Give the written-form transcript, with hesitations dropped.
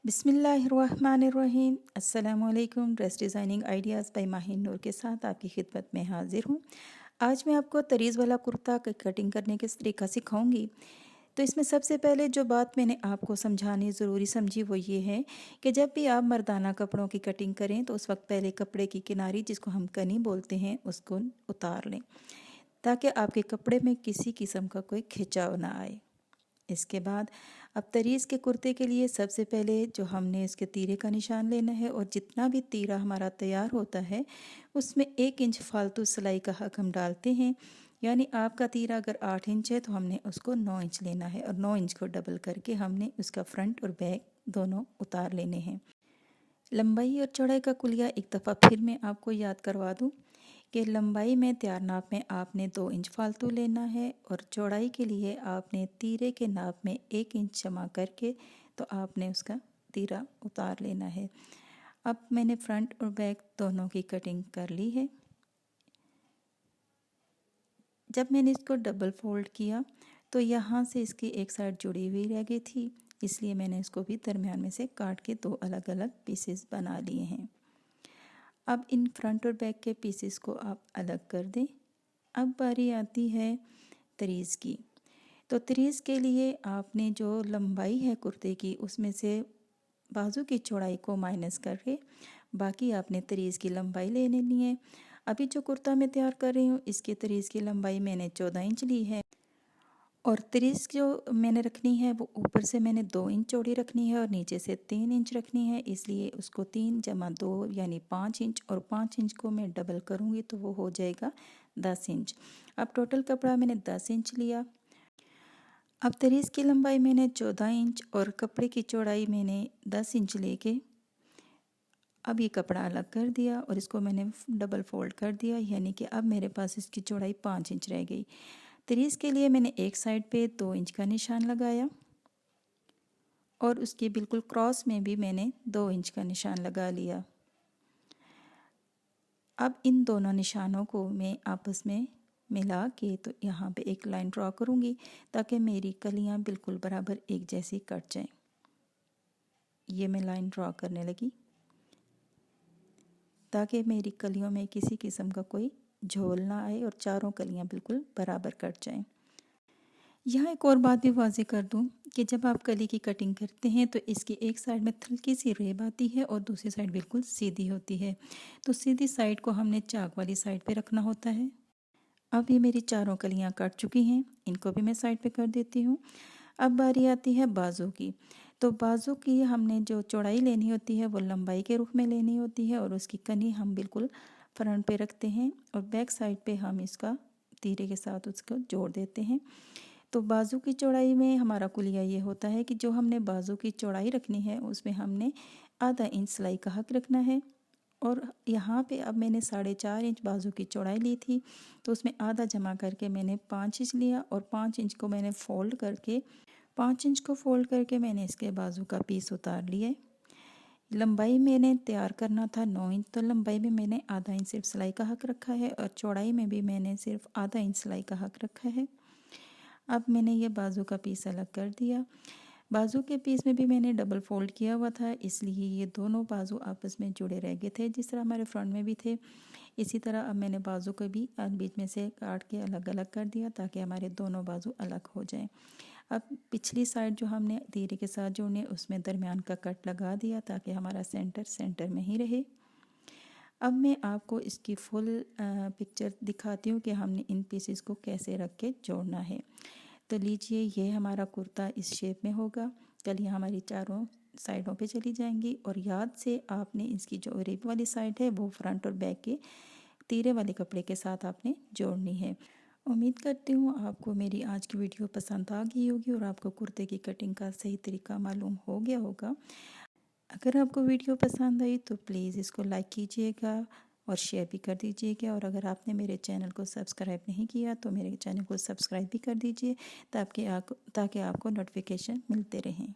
बिस्मिल्लाहिर्रहमानिर्रहीम। अस्सलामुअलैकुम। Dress designing ideas by Mahin Noor के साथ आपकी खिदमत में हाजिर हूँ। आज मैं आपको तरीज़ वाला कुर्ता कटिंग करने के तरीका सिखाऊंगी। तो इसमें सबसे पहले जो बात मैंने आपको समझानी ज़रूरी समझी वो ये है कि जब भी आप मर्दाना कपड़ों की कटिंग करें तो उस वक्त पहले कपड़े की किनारी, जिसको हम कनी बोलते हैं, उसको उतार लें ताकि आपके कपड़े में किसी किस्म का कोई खिंचाव ना आए। इसके बाद अब तरीज़ के कुर्ते के लिए सबसे पहले जो हमने इसके तीरे का निशान लेना है और जितना भी तीरा हमारा तैयार होता है उसमें 1 इंच फालतू सिलाई का हक हम डालते हैं। यानी आपका तीरा अगर 8 इंच है तो हमने उसको 9 इंच लेना है और 9 इंच को डबल करके हमने उसका फ्रंट और बैक दोनों उतार लेने हैं। लंबाई और चौड़ाई का कुलिया एक दफ़ा फिर मैं आपको याद करवा दूँ कि लंबाई में तैयार नाप में आपने 2 इंच फालतू लेना है और चौड़ाई के लिए आपने तीरे के नाप में 1 इंच जमा करके तो आपने उसका तीरा उतार लेना है। अब मैंने फ्रंट और बैक दोनों की कटिंग कर ली है। जब मैंने इसको डबल फोल्ड किया तो यहाँ से इसकी एक साइड जुड़ी हुई रह गई थी, इसलिए मैंने इसको भी दरमियान में से काट के 2 अलग अलग पीसेस बना लिए हैं। अब इन फ्रंट और बैक के पीसेस को आप अलग कर दें। अब बारी आती है तरीज़ की। तो तरीज़ के लिए आपने जो लंबाई है कुर्ते की उसमें से बाजू की चौड़ाई को माइनस करके बाकी आपने तरीज़ की लंबाई ले लेनी है। अभी जो कुर्ता मैं तैयार कर रही हूँ इसकी तरीज़ की लंबाई मैंने 14 इंच ली है और तरीज़ जो मैंने रखनी है वो ऊपर से मैंने 2 इंच चौड़ी रखनी है और नीचे से 3 इंच रखनी है, इसलिए उसको 3 जमा 2 यानी 5 इंच और 5 इंच को मैं डबल करूँगी तो वो हो जाएगा 10 इंच। अब टोटल कपड़ा मैंने 10 इंच लिया। अब तरीज़ की लंबाई मैंने 14 इंच और कपड़े की चौड़ाई मैंने 10 इंच लेके अब ये कपड़ा अलग कर दिया और इसको मैंने डबल फोल्ड कर दिया, यानी कि अब मेरे पास इसकी चौड़ाई 5 इंच रह गई। तरीज़ के लिए मैंने एक साइड पे 2 इंच का निशान लगाया और उसके बिल्कुल क्रॉस में भी मैंने 2 इंच का निशान लगा लिया। अब इन दोनों निशानों को मैं आपस में मिला के तो यहाँ पे एक लाइन ड्रॉ करूँगी ताकि मेरी कलियाँ बिल्कुल बराबर एक जैसी कट जाएं। ये मैं लाइन ड्रॉ करने लगी ताकि मेरी कलियों में किसी किस्म का कोई झोल ना आए और चारों कलियाँ बिल्कुल बराबर कट जाएं। यहाँ एक और बात भी वाज़ेह कर दूँ कि जब आप कली की कटिंग करते हैं तो इसकी एक साइड में हल्की सी रेब आती है और दूसरी साइड बिल्कुल सीधी होती है, तो सीधी साइड को हमने चाक वाली साइड पे रखना होता है। अब ये मेरी चारों कलियाँ कट चुकी हैं, इनको भी मैं साइड पे कर देती हूँ। अब बारी आती है बाजू की। तो बाजू की हमने जो चौड़ाई लेनी होती है वो लंबाई के रुख में लेनी होती है और उसकी कनी हम बिल्कुल फ्रंट पे रखते हैं और बैक साइड पे हम इसका तीरे के साथ उसको जोड़ देते हैं। तो बाजू की चौड़ाई में हमारा कुलिया ये होता है कि जो हमने बाजू की चौड़ाई रखनी है उसमें हमने आधा इंच सिलाई का हक रखना है और यहाँ पे अब मैंने 4.5 इंच बाजू की चौड़ाई ली थी तो उसमें आधा जमा करके मैंने 5 इंच लिया और 5 इंच को मैंने फोल्ड करके 5 इंच को फोल्ड करके मैंने इसके बाजू का पीस उतार लिया। लंबाई मैंने तैयार करना था 9 इंच, तो लंबाई में मैंने आधा इंच सिर्फ सिलाई का हक रखा है और चौड़ाई में भी मैंने सिर्फ आधा इंच सिलाई का हक रखा है। अब मैंने ये बाजू का पीस अलग कर दिया। बाजू के पीस में भी मैंने डबल फोल्ड किया हुआ था, इसलिए ये दोनों बाजू आपस में जुड़े रह गए थे जिस तरह हमारे फ्रंट में भी थे। इसी तरह अब मैंने बाजू को भी बीच में से काट के अलग अलग कर दिया ताकि हमारे दोनों बाजू अलग हो जाएं। अब पिछली साइड जो हमने तीरे के साथ जोड़ने उसमें दरमियान का कट लगा दिया ताकि हमारा सेंटर में ही रहे। अब मैं आपको इसकी फुल पिक्चर दिखाती हूँ कि हमने इन पीसेस को कैसे रख के जोड़ना है। तो लीजिए, ये हमारा कुर्ता इस शेप में होगा। कलियाँ हमारी चारों साइडों पे चली जाएंगी और याद से आपने इसकी जो रिब वाली साइड है वो फ्रंट और बैक के तीरे वाले कपड़े के साथ आपने जोड़नी है। उम्मीद करती हूँ आपको मेरी आज की वीडियो पसंद आ गई होगी और आपको कुर्ते की कटिंग का सही तरीका मालूम हो गया होगा। अगर आपको वीडियो पसंद आई तो प्लीज़ इसको लाइक कीजिएगा और शेयर भी कर दीजिएगा और अगर आपने मेरे चैनल को सब्सक्राइब नहीं किया तो मेरे चैनल को सब्सक्राइब भी कर दीजिए ताकि आपको नोटिफिकेशन मिलते रहें।